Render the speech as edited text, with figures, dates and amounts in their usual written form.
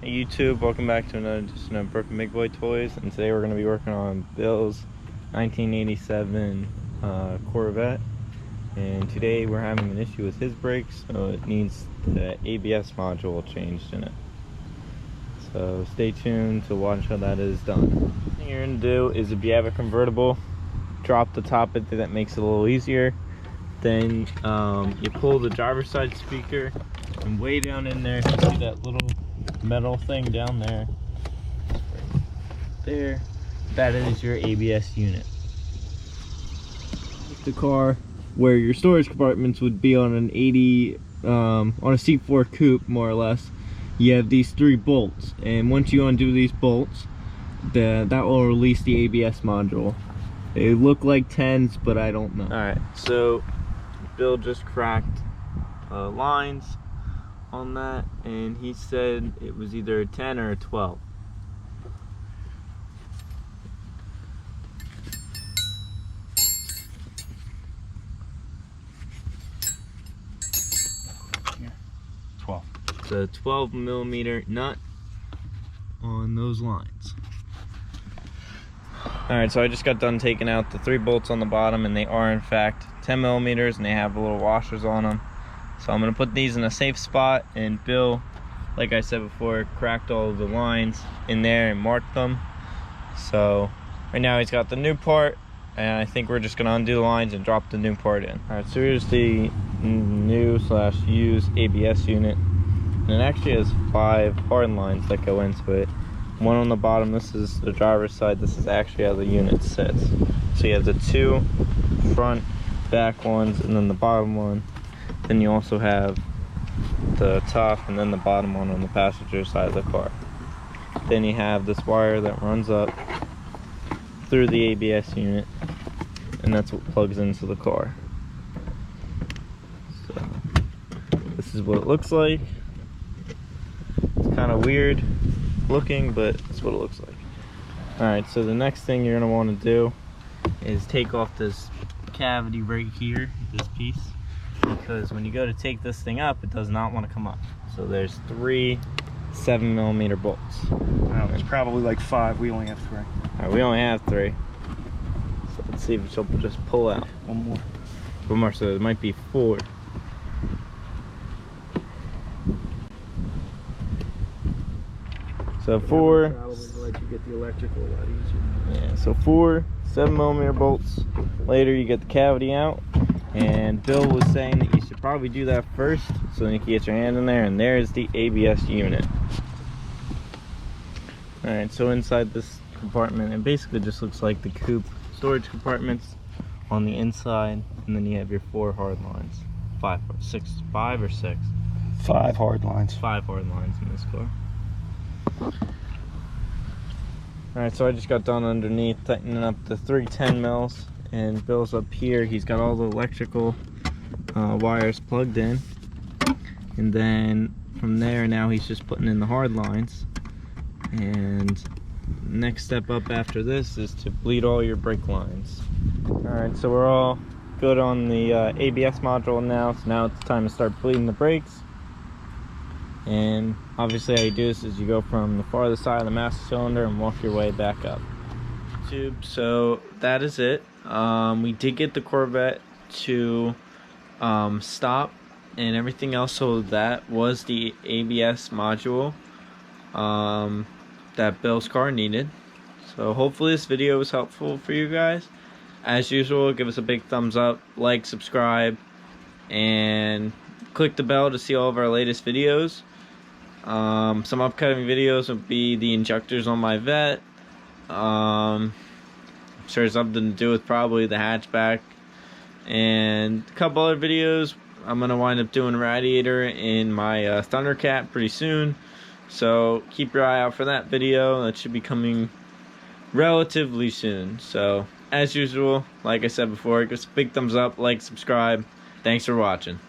Hey YouTube, welcome back to another edition of Broken Big Boy Toys, and today we're going to be working on Bill's 1987 Corvette. And today we're having an issue with his brakes, so it needs the ABS module changed in it. So stay tuned to watch how that is done. The thing you're going to do is, if you have a convertible, drop the top of it. That makes it a little easier. Then you pull the driver's side speaker, and way down in there, you see that little metal thing down there, right there, that is your ABS unit. The car where your storage compartments would be on an 80 on a C4 coupe, more or less, you have these 3 bolts, and once you undo these bolts, that will release the ABS module. They look like 10s, but I don't know. Alright, so Bill just cracked lines on that, and he said it was either a 10 or a 12. Yeah, 12. It's a 12 millimeter nut on those lines. Alright, so I just got done taking out the 3 bolts on the bottom, and they are in fact 10 millimeters, and they have little washers on them. So I'm going to put these in a safe spot, and Bill, like I said before, cracked all of the lines in there and marked them. So right now he's got the new part, and I think we're just going to undo the lines and drop the new part in. Alright, so here's the new/used ABS unit, and it actually has 5 hard lines that go into it. One on the bottom, this is the driver's side, this is actually how the unit sits. So you have the 2 front, back ones, and then the bottom one. Then you also have the top and then the bottom one on the passenger side of the car. Then you have this wire that runs up through the ABS unit, and that's what plugs into the car. So this is what it looks like. It's kind of weird looking, but that's what it looks like. Alright, so the next thing you're going to want to do is take off this cavity right here, this piece, because when you go to take this thing up, it does not want to come up. So there's 3 7 millimeter bolts. Wow, there's probably like 5. We only have 3. Alright, we only have 3. So let's see if she'll just pull out. One more. So it might be 4. So 4. Probably let you get the electrical a lot easier. Yeah, so 4 7 millimeter bolts. Later you get the cavity out. And Bill was saying that you should probably do that first, so then you can get your hand in there, and there's the ABS unit. Alright, so inside this compartment, it basically just looks like the coupe storage compartments on the inside, and then you have your 4 hard lines. 5 or 6. 5 or 6? 5 hard lines. 5 hard lines in this car. Alright, so I just got done underneath tightening up the 3 10 mils. And Bill's up here, he's got all the electrical wires plugged in. And then from there, now he's just putting in the hard lines. And next step up after this is to bleed all your brake lines. Alright, so we're all good on the ABS module now. So now it's time to start bleeding the brakes. And obviously how you do this is you go from the farthest side of the master cylinder and walk your way back up. So that is it. We did get the Corvette to stop and everything else, so that was the ABS module that Bill's car needed. So hopefully this video was helpful for you guys. As usual, give us a big thumbs up, like, subscribe, and click the bell to see all of our latest videos. Some upcoming videos will be the injectors on my Vette. I'm sure something to do with probably the hatchback, and a couple other videos. I'm gonna wind up doing a radiator in my Thundercat pretty soon, so keep your eye out for that video. That should be coming relatively soon. So as usual, like I said before, give us a big thumbs up, like, subscribe. Thanks for watching.